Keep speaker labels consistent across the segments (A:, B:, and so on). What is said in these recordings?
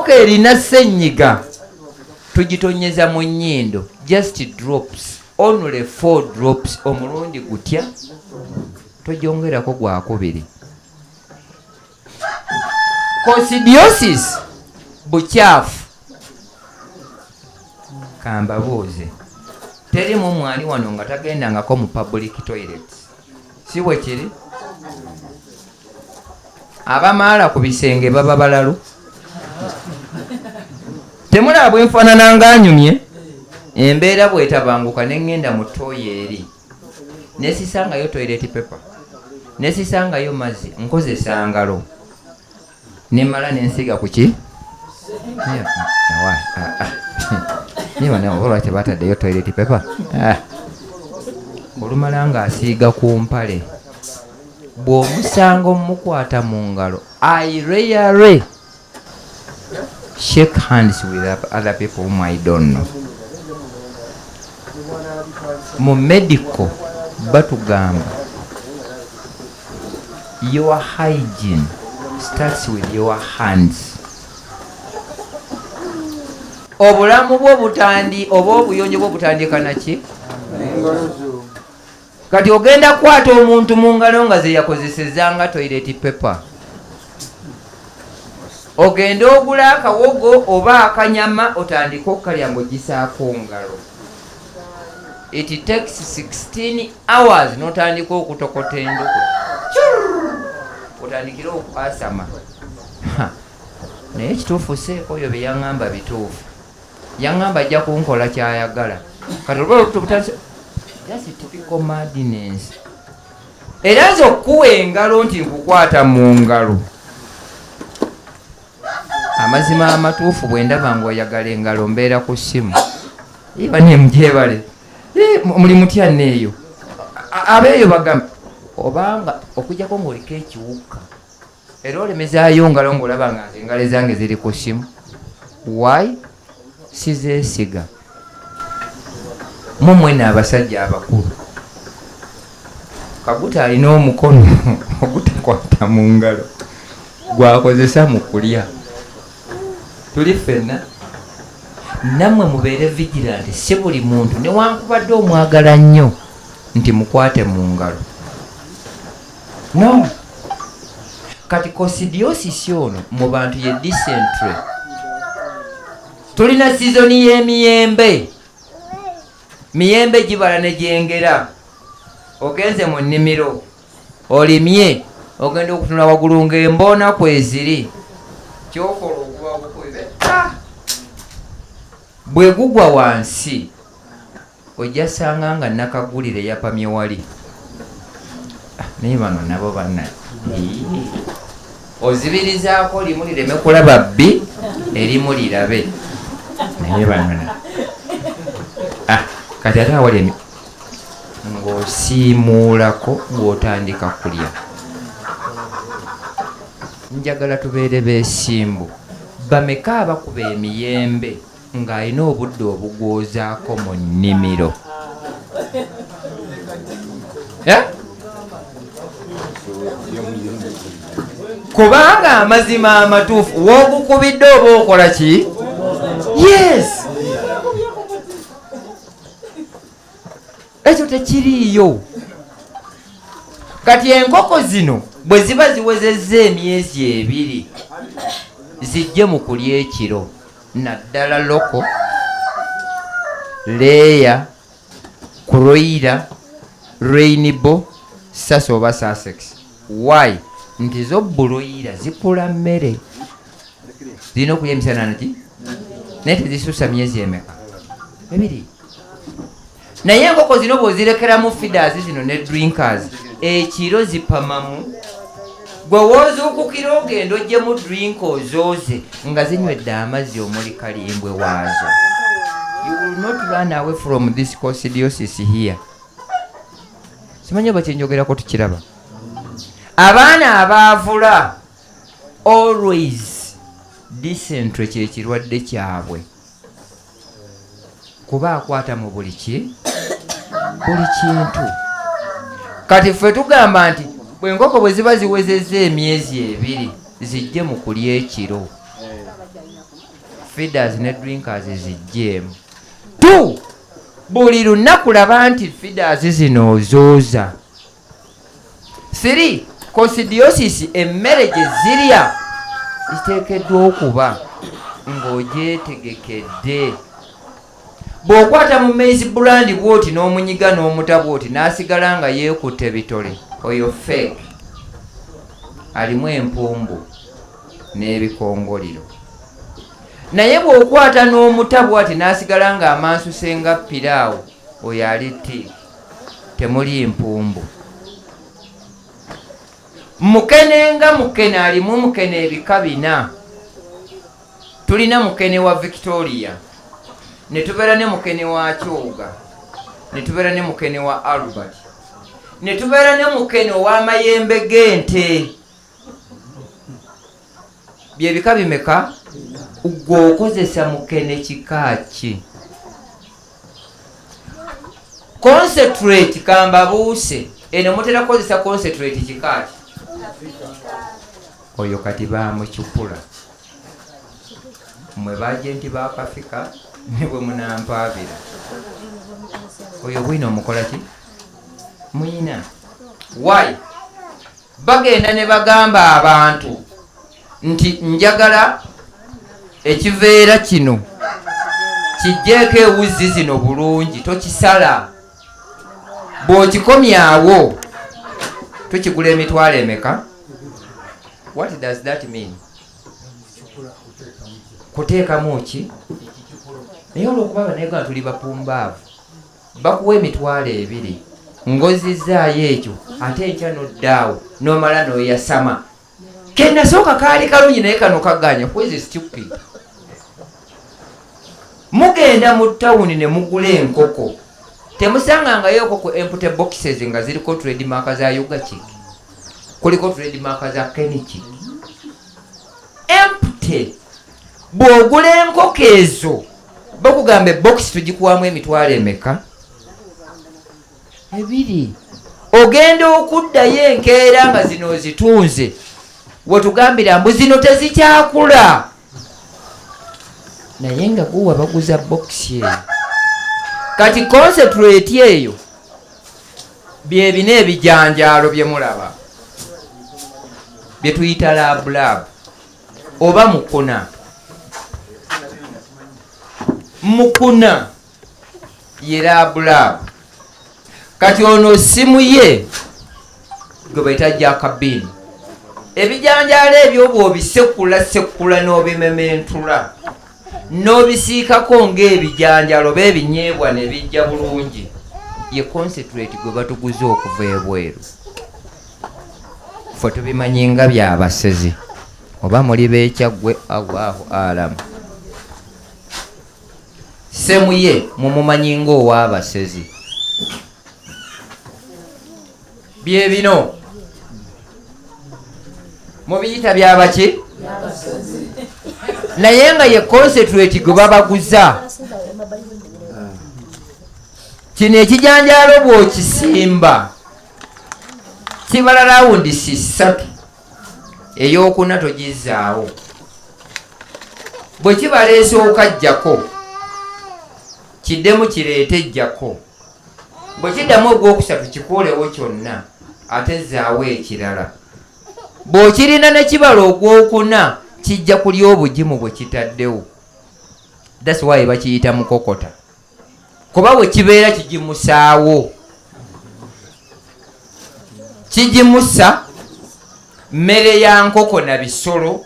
A: enkoko erina ssenyiga tugitonyeza mu nnyindo, just drops, only 4 drops, omulundi gutya togyongerako gwakubiri. Coccidiosis bukyafu. Kambabuuze, teri mu mwani wano nga tagendangako mu public toilets, si bwe kiri? Abamaala ku bisenge baba balalu. Temulaba bwe nfaanana ng'anyumye? Embeera bw'etabanguka ne ŋŋenda mu tooyi eri ne sisangayo toilet paper, ne sisangayo mazzi, nkozesa ngalo ne mala ne nsiga ku ki? Lwaki bataddeyo toilet paper? Olumala ng'asiiga ku mpale, bw'omusanga omukwata mu ngalo, I rarely shake hands with other people whom I don't know. Mu medical batugamba your hygiene starts with your hands. Obulamu bwo butandi oba obuyonjo bwo butandika naki? Kati ogenda kwata omuntu mu ngalo nga ze yakozesezanga toilet paper, ogenda ogula akawogo oba akanyama otandika okukalya ng'ogisaako ngalo. It takes 16 hours n'otandika okutokota enduku, otandikira okwasama. Naye kituufu seeko oyo bye yaŋŋamba bituufu. Yaŋŋamba ajja kunkola ky'ayagala. Kati olw'olutubutandise, that's a typical madness. Era nze okuwa engalo nti nkukwata mu ngalo, amazima amatuufu bwe ndaba ng'oyagala engalo mbeera ku ssimu. Iba ne mugyebale. Muli mutya neeyo. Abeeyo bagamba obanga okujjako ng'oliko ekiwuka era olemezaayo ngalo ng'olaba nga nze engalo zange ziri ku ssimu. Why? Sizeesiga. Mumwena abasajja abakulu, Kaguta alina omukono ogutakwata mu ngalo gwakozesa mu kulya. Tuli ffenna nammwe mubeere vigilant, si buli muntu newankubadde omwagala nnyo nti mukwate mu ngalo. No. Kati coccidiosis ono mu bantu ye dysentery. Tulina sizoni y'emiyembe. Miyembe gibala ne gyengera. Ogenze mu nnimiro olimye, ogenda okutunula waggulu ng'emboona ku Eziri, kyokola okuba bukwebe bwe gugwa wansi ojja sanga nga nakagulire yapamye wali. Naye bano nabo banna ozibirizaako limu lireme kulaba bbi, erimu lirabe. Naye bano kati ate awali ng'osiimuulako ng'otandika kulya. Njagala tubeere beesimbu. Bameka abakuba emiyembe ng'alina obudde obugwozaako mu nnimiro? Kubanga amazima amatuufu w'ogukubidde oba okola ki? Yes! Ekyo tekiriiyo. Kati enkoko zino bwe ziba ziwezezza emyezi 2 zijje mu kulya ekiro, naddala loko, leeya, kroira, rainbow, saso oba sussex. Why? Nti zo buloira zikula mmere, zirina okulya emisana naki naye tezisusa myezi emeka? 2. Naye enkoko zino bw'ozirekeramu feeders zino ne drinkers, ekiro zipamamu. Gwe woozuukukira ogenda oggyemu drink ozooze nga zinywedde amazzi omuli kalimbwe waazo. You will not run away from this coccidiosis here. Simanyi oba kyenjogerako tukiraba. Abaana abaavula always dysentery kye kirwadde kyabwe, kuba akwata mu buli kintu. Kati ffe tugamba nti bw'enkoko bwe ziba ziwezezza emyezi 2 zijje mu kulya ekiro. feeders ne drinkers zijjeemu. 2 buli lunaku laba nti feeders zino ozooza. 3 considiosis emmere gye zirya ziteekeddwa okuba ng'ogyetegekedde. bw'okwata mu maize brand bwoti n'omunyiga n'omuta bwoti n'asigala nga yeekutte bitole, oyo fake, alimu empumbu n'ebikongoliro. naye bw'okwata n'omuta bwati n'asigala nga amansuse nga piraawo, oyo ali ttiiki, temuli mpumbu. mukene nga mukene alimu mukene ebika 4. tulina mukene wa Victoria, ne tubeera ne mukene wa Kyoga, ne tubeera ne mukene wa Albert, ne tubeera ne mukene ow'amayembe g'ente. byebika bimeka? Gw'okozesa mukene kika ki? Concentrate kambabuuse, eno mutera kozesa concentrate kika ki? Oyo kati bamukyukula. Mwe bagenti bakafika ne bwe munampaabira. Oyo bwino mukola ki? Muyina. Why? Bagenda ne bagamba abantu nti njagala ekiveera kino kijjeeko ewuzi zino bulungi, tokisala. Bw'okikomyawo tukigula emitwalo emeka? What does that mean? Kuteekamu ki? Naye olw'okuba banayegana tuli bapumbaavu, bakuwa emitwalo 2 ng'ozizaayo ekyo, ate enkya n'oddaawo n'omala n'oyasama. Ke nasooka kaali kalungi naye kano kaganya. Who is stupid? Mugenda mu tawuni ne mugula enkoko, temusangangayo enkoko empty boxes nga ziriko trademark za Ugachik, kuliko trademark za Kenichi. Empty. Bw'ogula enkoko ezo bakugamba box tugikuwamu emitwalo emeka? 2. ogenda okuddayo enkeera nga zino zitunze, wetugambira mbu zino tezikyakula, naye nga guwa baguza box eyo. Kati concentrate eyo byebina ebijanjaalo bye mulaba bye tuyita labulab oba mukuna. Mukuna ye labulab. Kati ono simu ye gwe bayita jakabini. Ebijanjaalo ebyo bw'obisekula n'obimementula n'obisiikako ng'ebijanjaalo b'ebinyeebwa ne bijja bulungi, ye concentrate gwe batuguze okuva ebweru. Ffe tubimanyi nga byabasezi oba muli beekyaggwe, Allahu alamu. Semu ye mumumanyi ng'ow'abasezi. Bye bino mubiyita byabaki? Naye nga ye concentrate gwe babaguza. Kino ekijanjaalo bw'okisimba kibala rawundi 3, ey'okuna togizaawo. Bwe kibaleese okajjako kiddemu kireete ejjako. Bwe kiddamu ogwokusatu kikuulewo kyonna ate zaawo ekirala. Bw'okirina ne kibala ogwokuna kijja kulya obugimu bwe kitaddewo. That's why bakiyita mukokota. Kuba bwe kibeera kigimusaawo. Kigimusa mmere ya nkoko na bisolo,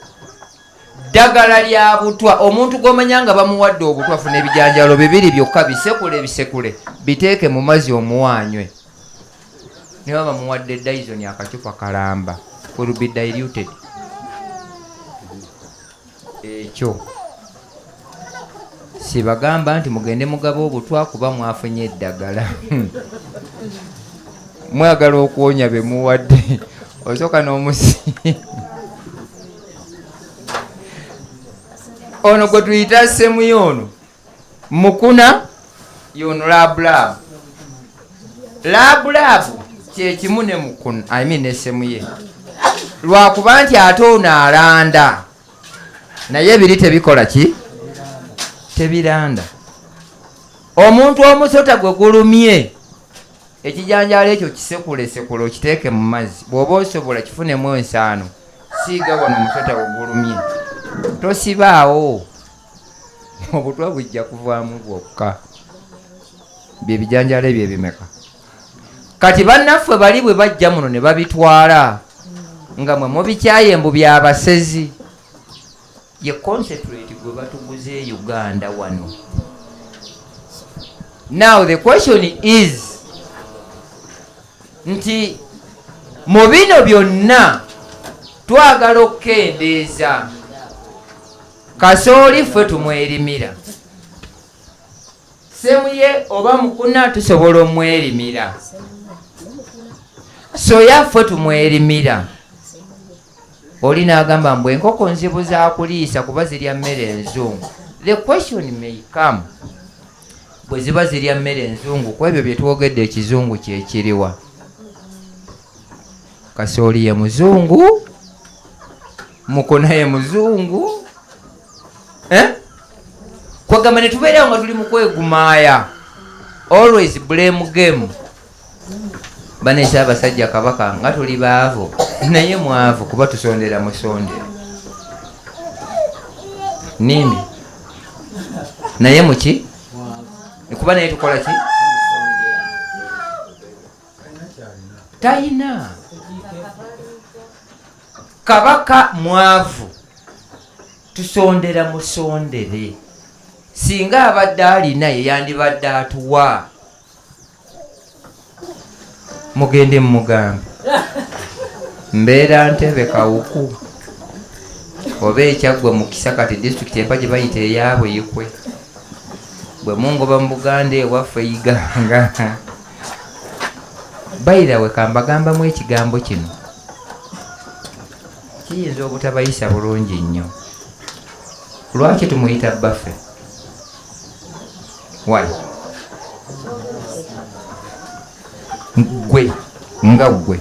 A: ddagala lya butwa. Omuntu gw'omanya nga bamuwadde obutwa funa ebijanjaalo 2 byokka bisekule biteeke mu mazzi omuwanywe. Ne baba bamuwadde dayizoni akacupa kalamba, will be diluted. Ekyo sibagamba nti mugende mugaba obutwa kuba mwafunye eddagala. Mwagala okuwonya be muwadde osooka n'omusi. Ono gwe tuyita semu yono mukuna yono labulabu. Labulabu kye kimu ne mukuna, I mean ne semu ye. Lwakuba nti ate ono alanda naye biri tebikola ki? tebiranda. Omuntu omusota gwe gulumye ekijanjalo ekyo kisekule okiteeke mu mazzi, bw'oba osobola kifunemu ensaano, siiga wano omusota gwe gulumye, tosibaawo, obutwa bujja kuvaamu bwokka. Bye bijanjalo ebyo ebimeka. Kati bannaffe bali bwe bajja muno ne babitwala nga mwe mubikyayembu byabasezi, ye concentrate gwe batuguze Uganda wano. Now the question is nti mu bino byonna twagala okukendeeza kasooli ffe tumwerimira, semuye oba mukuna tusobola omwerimira, soya ffe tumwerimira. Oli n'agamba mbu enkoko nzibu za kuliisa kuba zirya mmere enzungu. The question may come, bwe ziba zirya mmere enzungu, ku ebyo bye twogedde ekizungu kyekiriwa? Kasooli ye muzungu, mukuna ye muzungu, kwegamba ne tubeerawo nga tuli mu kwegumaaya, always blame game. Baneesa abasajja Kabaka nga tuli baavu, naye mwavu kuba tusondera musondera. Nimbi naye muki kuba naye tukola ki? Tayina. Kabaka mwavu, tusondera musondere. Singa abadde alina ye yandibadde atuwa. Mugende mmugambe mbeera Ntebe Kawuku oba ekyaggwe mu Kisakati district empa gye bayita eyaabwe Yikwe, bwe mungoba mu Buganda ewaffe Iganga. Bayirawe kambagambamu ekigambo kino kiyinza obutabayisa bulungi nnyo. Lwaki tumuyita bbaffe? Why? Gwe nga gwe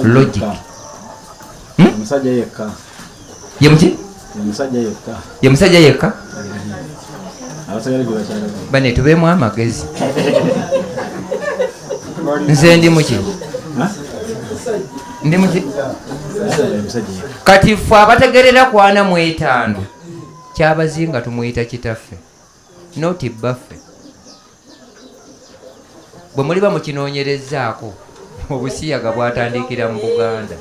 A: logic
B: musajja yekka
A: ye muki ye musajja yekka bane tubeemu amagezi. Nze ndi muki ndi muki kati ffe abategerera ku 45 kyabazinga tumuyita kitaffe noti bbaffe. Bwe muliba mukinoonyerezaako obusiyaga bwatandikira mu Buganda,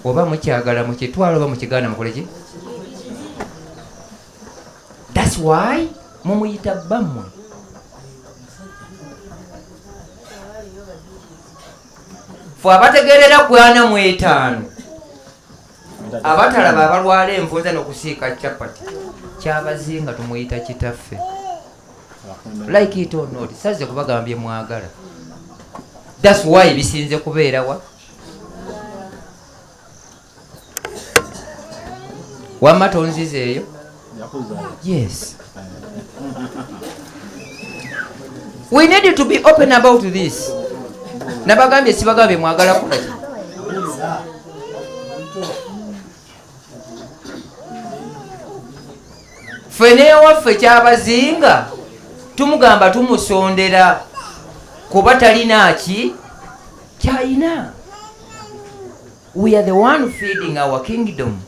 A: oba mukyagala mukitwala oba mukiganda mukole ki? That's why mumuyita bammwe. Ffe abategerera ku 45 abatalaba abalwala envunza n'okusiika capati kyabazinga tumuyita kitaffe. Like it or not, saze kubagambye mwagala. That's why bisinze kubeerawa. Wamma tonzizeeyo? Yes. We need to be open about this. Nabagambye sibagambye mwagala kulaki. Fene waffe kyabazinga tumugamba tumusondera kuba talina ki kyayina. We are the one feeding our kingdom.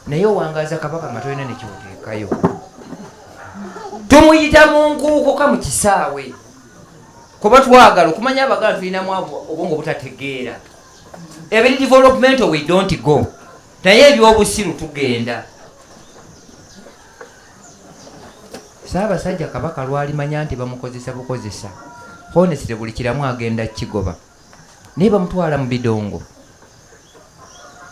A: Naye owangaza Kabaka nga tolina nekyoteekayo. Tumuyita mu nkuuko ka mu kisaawe kuba twagala okumanya abagala tulinamu obwongo butategeera. Ebiri developmental we don't go, naye ebyobusiru tugenda. Ssaabasajja Kabaka lwalimanya nti bamukozesa bukozesa, honestly buli kiramu agenda kigoba, naye bamutwala mu bidongo.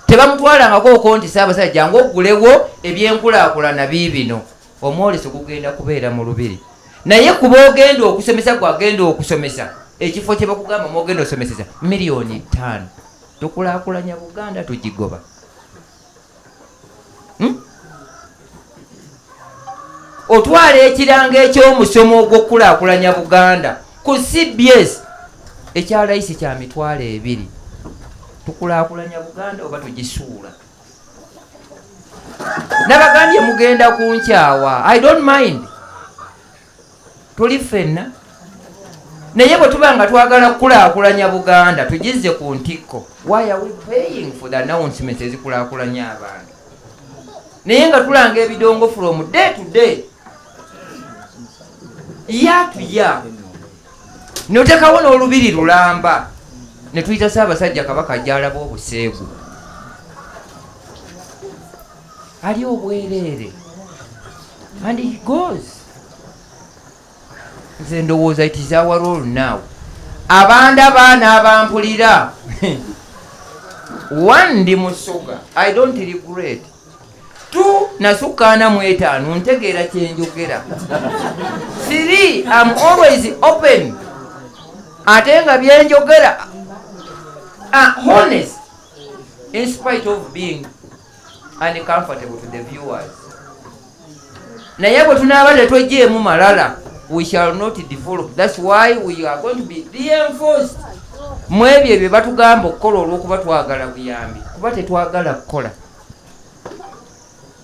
A: Tebamutwalangako nti Ssaabasajja jangu ogulewo ebyenkulaakulana biibino, omwoleso gugenda kubeera mu lubiri. Naye kuba ogenda okusomesa gwagenda okusomesa, ekifo kye bakugamba mwogenda osomeseza miliyoni 5, tukulaakulanya Buganda tugigoba. Otwala ekiranga eky'omusomo ogw'okulaakulanya Buganda ku CBS ekya layisi kya 2,000. tukulaakulanya Buganda oba tugisuula. Nabagambye mugenda kunkyawa, I don't mind, tuli ffenna. Naye bwe tuba nga twagala kukulaakulanya Buganda tugizze ku ntikko, why are we paying for the announcements ezikulaakulanya abantu? Naye nga tulanga ebidongo from day to day, ya notekawo n'olubiri lulamba ne tuyita Ssaabasajja Kabaka gy'alaba obuseegu. Ali obwereere and he goes. Nze ndowooza it is our role now. Abanda baana abampulira one, ndi musoga, I don't regret. Two, nasukkaana mu 5 ntegeera kyenjogera. 3, I'm always open. Ate nga byenjogera honest in spite of being uncomfortable to the viewers. Naye bwe tunaaba tetwejjeemu malala, we shall not develop. That's why we are going to be reinforced mu ebyo bye batugamba okukola olw'okuba twagala buyambi, kuba tetwagala kukola.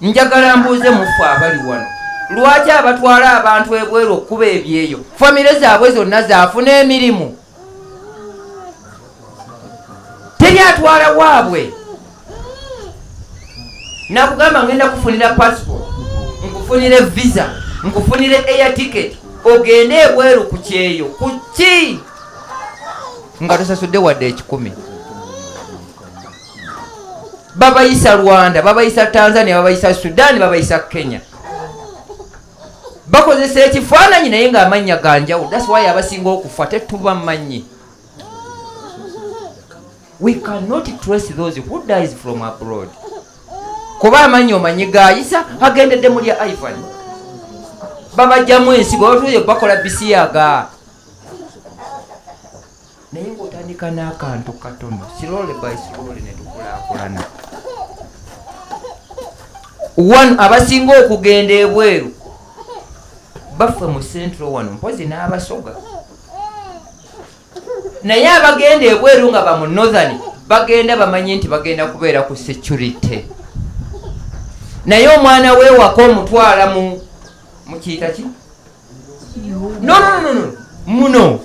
A: Njagala mbuuze mufu abali wano, lwaki abatwala abantu ebweru okuba ebyeyo famire zaabwe zonna zaafuna emirimu? Teri atwala waabwe. Nakugamba ngenda kufunira passport, nkufunire visa, nkufunire air ticket, ogende ebweru ku kyeyo kuki nga tosasudde wadde 10. Babayisa Rwanda, babayisa Tanzania, babayisa Sudan, babayisa Kenya. Bakozesa ekifaananyi naye ng'amannya ganjawulo. That's why abasinga okufa tetubamanyi. We cannot trace those who dies from abroad. Kuba amanyi omanyi gaayisa agendedde muli Ivan. Babajjamu ensigo batuye bakola bisiyaga. Naye ng'otandika n'akantu katono, slowly by slowly ne tukulaakulana. One, abasinga okugenda ebweru baffe mu central wano mpozi n'abasoga. Naye abagenda ebweru nga ba mu northern bagenda bamanyi nti bagenda kubeera ku security. Naye omwana weewaka omutwala mu kiyita ki? No. Muno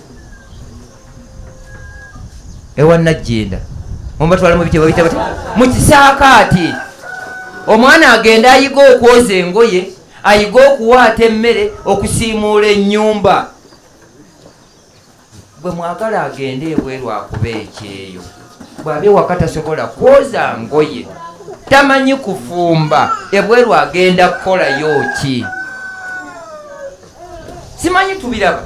A: ewa Najjenda omubatwala mu bitebo bitabo mu kisaakaati. Omwana agenda ayiga okwoza engoye, ayiga okuwaata emmere, okusiimuula ennyumba. Bwe mwagala agende ebweru akuba ekyeyo, bw'aba ewaka tasobola kwoza ngoye, tamanyi kufumba, ebweru agenda kukolayo ki? Simanyi tubiraba.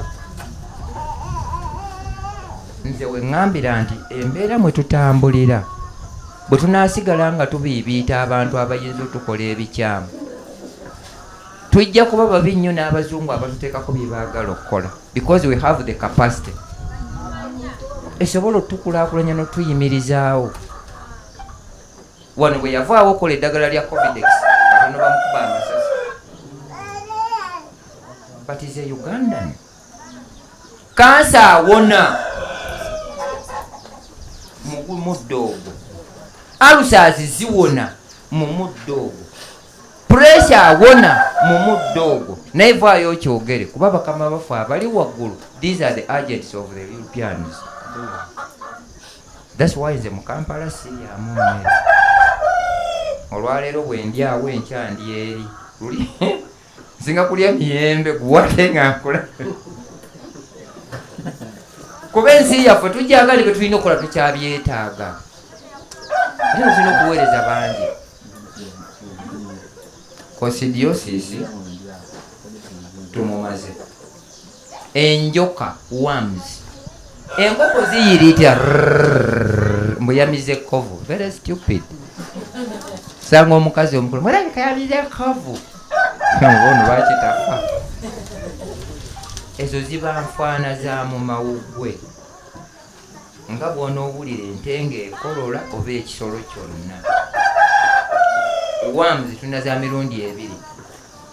A: Nze we ŋŋambira nti embeera mwe tutambulira bwe tunaasigala nga tubiibiita abantu abayinza otukola ebikyamu, tujja kuba babi nnyo n'abazungu abatuteekako bye baagala okukola, because we have the capacity. Esobola otukulaakulanya n'otuyimirizaawo. Wano bwe yavaawo okola eddagala lya Covidex, katono bamukuba amasasi. But is a Ugandan. Kansa awona mu muddo ogwo. Alusaazi ziwona mu muddo ogwo. Pressure awona mu muddo ogwo. Naye vaayo okyogere kuba bakama bafu abali waggulu. These are the agents of the Europeans. That's why nze mu Kampala siryamu mmere. Olwaleero bwe ndi awo enkya ndi eri. Nsinga kulya miyembe guwate nga nkola. Kuba ensi yaffe tujjagali bwe tulina okukola tukyabyetaaga. Ate tulina okuweereza bangi. Coccidiosis tumumaze. Enjoka worms. Enkoko ziyiriitya mbuyamize ekkovu. Very stupid. Sanga omukazi omukulu mulabika yamize ekkovu. Ono bakitafa. Ezo ziba nfaana za mu mawuggwe. Nga bw'onoowulira ente ng'ekolola oba ekisolo kyonna. Worms tulina za mirundi ebiri.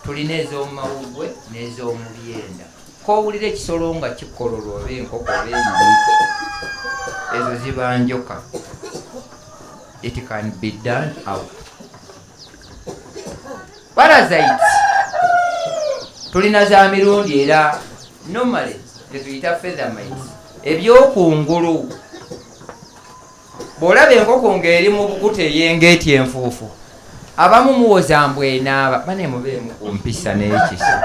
A: Tulina ez'omu mawuggwe n'ez'omu byenda. Koowulira ekisolo nga kikolola oba enkoko oba ennyonyi. Ezo ziba njoka. it can be done out. Parasites tulina za mirundi era normally tetuyita feather mites ebyokungulu. Bw'olaba enkoko ng'eri mu bukuta eyengeeti enfuufu abamu muwoza mbwe enaaba bane mubeemu ku mpisa n'ekisa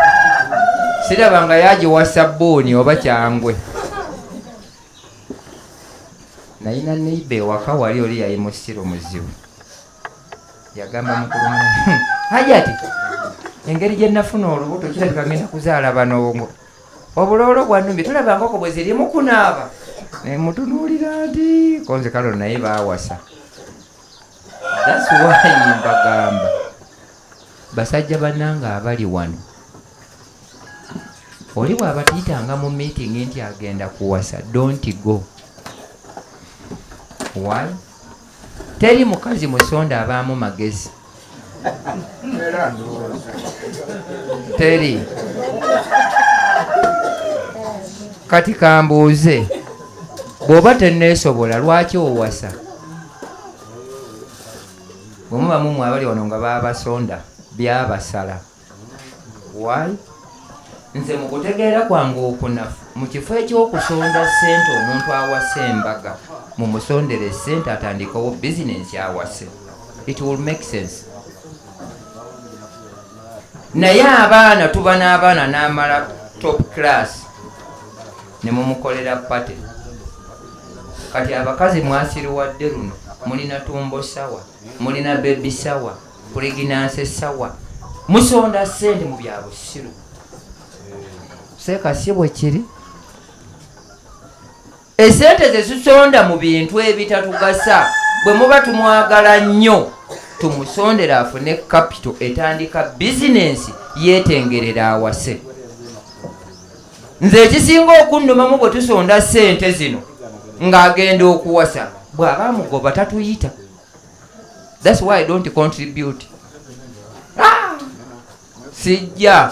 A: siraba nga yagiwa sabbuuni oba kyangwe. Nayina neiba ewaka wali oli yayimusiro muzibu yagamba mukulu hajati engeri gye nafuna olubuto kirabika ngenda kuzaala banongo obuloolo bwannumbi tulaba nkoko bwe zirimu kunaaba nemutunuulira nti konze kalo naye baawasa. That's why mbagamba basajja bannanga abali wano oli bw'abatiitanga mu meeting nti agenda kuwasa, don't go. Why? Teri mukazi musonda abaamu magezi. Teri. Kati kambuuze bw'oba tenneesobola lwaki owasa? Bwe muba mumwe abali wano nga baabasonda byabasala. Why? Nze mu kutegeera kwange okunafu mu kifo eky'okusonda ssente omuntu awase embaga mumusondere ssente atandikawo bizinensi awase. It will make sense. Naye abaana tuba n'abaana n'amala top class ne mumukolera pate. Kati abakazi mwasiruwadde luno mulina tumbo sawa, mulina baby sawa, pregnancy sawa, musonda ssente mu bya busiru. Seeka si bwe kiri. Esente ze tusonda mu bintu ebitatugasa bwe muba tumwagala nnyo tumusondera afune capital etandika bizinensi yeetengerera awase. Nze ekisinga okunnumamu bwe tusonda ssente zino ng'agenda okuwasa bw'aba amugoba tatuyita. That's why I don't contribute. Sijja.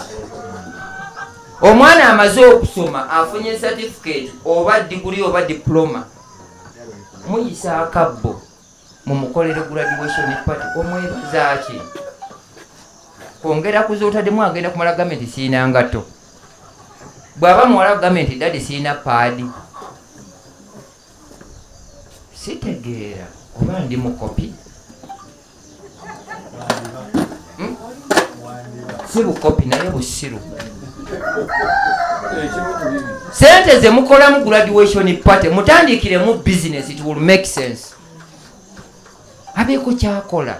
A: Omwana amaze okusoma afunye certificate oba degree oba diploma muyisa akabbo mumukolere graduation party omwebazaaki kwongera kuzotaddemu agenda kumala gavumenti siina ngato. Bw'aba muwala gavumenti dadi siina paadi. Sitegeera oba ndi mukopi si bukopi naye busiru. Sente ze mukolamu graduation party mutandikiremu business, it will make sense. Abeeko kyakola.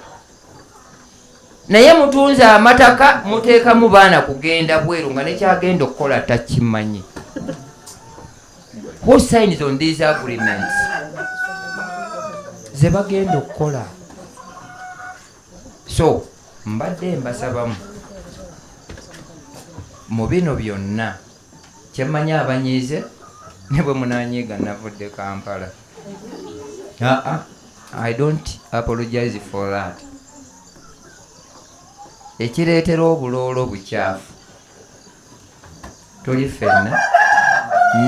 A: Naye mutunze amataka muteekamu baana kugenda bweru nga nekyagenda okukola takimanyi. Who signs on these agreements? Ze bagenda okukola. So mbadde mbasabamu mu bino byonna kyemmanyi abanyiize ne bwe munanyiiga navudde Kampala. I don't apologize for that. Ekireetera obuloolo bukyafu tuli ffenna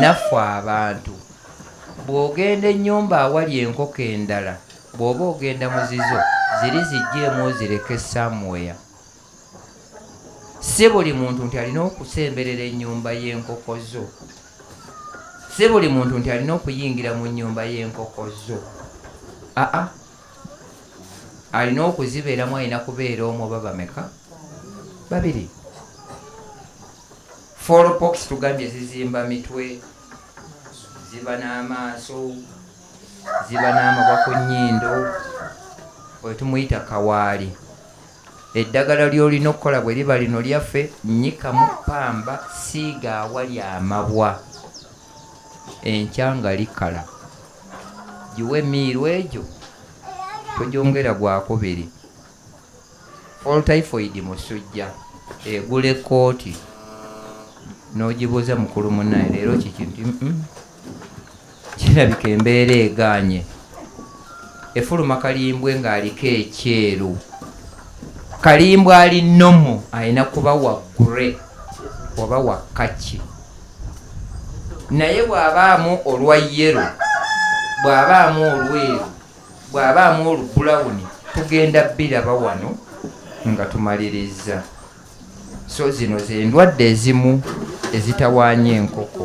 A: naffe abantu. Bw'ogenda ennyumba awali enkoko endala bw'oba ogenda mu zizo ziri zijjeemu ozireke somewhere. Si buli muntu nti alina okusemberera ennyumba y'enkoko zo. Si buli muntu nti alina okuyingira mu nnyumba y'enkoko zo. Alina okuzibeeramu, alina kubeera omu oba bameka? Babiri. Fourpox tugambye zizimba mitwe, ziba n'amaaso, ziba n'amagwa ku nnyindo, oyo tumuyita kawaali. Eddagala ly'olina okukola bwe liba lino lyaffe, nnyikamu ppamba, siiga awali amabwa, enkya nga likala. Giwe emiiru egyo togyongera gwakubiri. Fall typhoid musujja egula ekkooti n'ogibuuza mukulu munnaye leero kiki nti kirabika embeera egaanye. Efuluma kalimbwe ng'aliko ekyeru. Kalimbwe ali nomo alina kuba wa grey oba wa kaki. Naye bw'abaamu olwa yero, bw'abaamu olweru, bw'abaamu olubulawuni tugenda biraba wano nga tumaliriza. So zino ze ndwadde ezimu ezitawaanya enkoko.